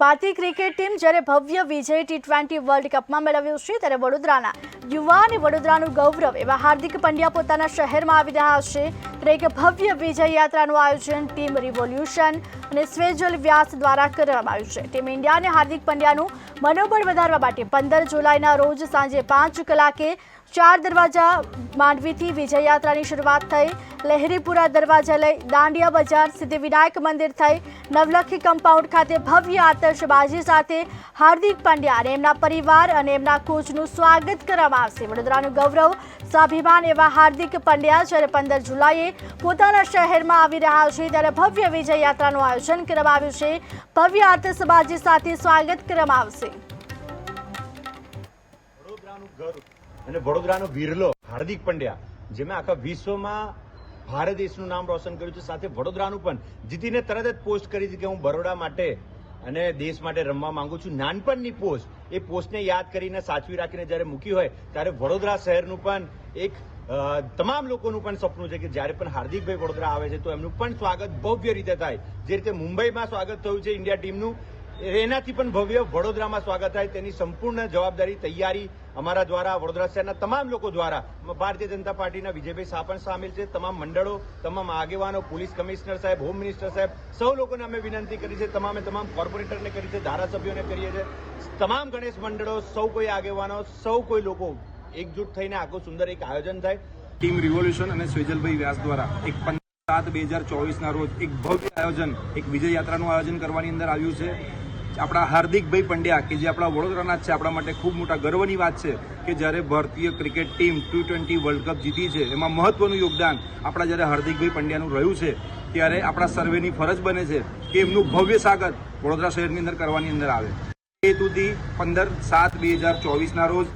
ભારતીય cricket team જ્યારે ભવ્ય વિજય T20 વર્લ્ડ કપમાં મેળવ્યો છે ત્યારે વડોદરાના યુવા અને વડોદરાનું ગૌરવ એવા હાર્દિક પંડ્યા પોતાના શહેરમાં આવી રહ્યા છે ત્યારે એક ભવ્ય વિજય યાત્રાનું આયોજન ટીમ રિવોલ્યુશન અને સ્વેજલ વ્યાસ દ્વારા કરવામાં આવ્યું છે। ટીમ ઇન્ડિયાને હાર્દિક પંડ્યાનું મનોબળ વધારવા માટે 15 જુલાઈના રોજ સાંજે 5 કલાકે 4 દરવાજા માંડવીથી વિજય યાત્રાની શરૂઆત થઈ। લહેરીપુરા દરવાજા લઈ દાંડિયા બજાર સિદ્ધિવિનાયક મંદિર થઈ નવલખી કમ્પાઉન્ડ ખાતે ભવ્ય આતશબાજી સાથે હાર્દિક પંડ્યા અને એમના પરિવાર અને એમના કોચનું સ્વાગત કરવામાં આવશે। વડોદરાનું ગૌરવ સ્વાભિમાન એવા હાર્દિક પંડ્યા જ્યારે 15 જુલાઈએ પોતાના શહેરમાં આવી રહ્યા છે ત્યારે ભવ્ય વિજય યાત્રાનું આયોજન કરવામાં આવ્યું છે। ભવ્ય આતશબાજી સાથે સ્વાગત કરવામાં આવશે। વડોદરાનું ગર્વ અને વડોદરાનો વીરલો હાર્દિક પંડ્યા જેમાં આખા વિશ્વમાં ભારત દેશનું નામ રોશન કર્યું છે, સાથે વડોદરાનું પણ જીતીને તરત જ પોસ્ટ કરી હતી કે હું બરોડા માટે અને દેશ માટે રમવા માંગુ છું। નાનપણની પોસ્ટ, એ પોસ્ટને યાદ કરીને સાચવી રાખીને જ્યારે મૂકી હોય ત્યારે વડોદરા શહેરનું પણ એક તમામ લોકોનું પણ સપનું છે કે જ્યારે પણ હાર્દિકભાઈ વડોદરા આવે છે તો એમનું પણ સ્વાગત ભવ્ય રીતે થાય। જે રીતે મુંબઈમાં સ્વાગત થયું છે ઇન્ડિયા ટીમનું, એનાથી પણ ભવ્ય વડોદરામાં સ્વાગત થાય તેની સંપૂર્ણ જવાબદારી તૈયારી અમારા દ્વારા વડોદરા શહેરના તમામ લોકો દ્વારા, ભારતીય જનતા પાર્ટીના વિજયભાઈ શાહ પણ સામેલ છે, તમામ મંડળો, તમામ આગેવાનો, પોલીસ કમિશનર સાહેબ, હોમ મિનિસ્ટર સાહેબ, સૌ લોકોને અમે વિનંતી કરી છે, તમામ કોર્પોરેટરને કરી છે, ધારાસભ્યોને કરીએ છીએ, તમામ ગણેશ મંડળો, સૌ કોઈ આગેવાનો, સૌ કોઈ લોકો એકજૂટ થઈને આખું સુંદર એક આયોજન થાય। ટીમ રિવોલ્યુશન અને સ્વેજલભાઈ વ્યાસ દ્વારા એક 15/7/2024 રોજ એક ભવ્ય આયોજન, એક વિજય યાત્રાનું આયોજન કરવાની અંદર આવ્યું છે। આપણા હાર્દિકભાઈ પંડ્યા કે જે આપણા વડોદરાના જ છે, આપણા માટે ખૂબ મોટા ગર્વની વાત છે કે જ્યારે ભારતીય cricket team T20 world cup જીતી છે એમાં મહત્વનું યોગદાન આપણા જ્યારે હાર્દિકભાઈ પંડ્યાનું રહ્યું છે, ત્યારે આપણા સર્વેની ફરજ બને છે કે એમનું ભવ્ય સ્વાગત વડોદરા શહેરની અંદર કરવાની અંદર આવે। એ હેતુથી 15/7/2024 રોજ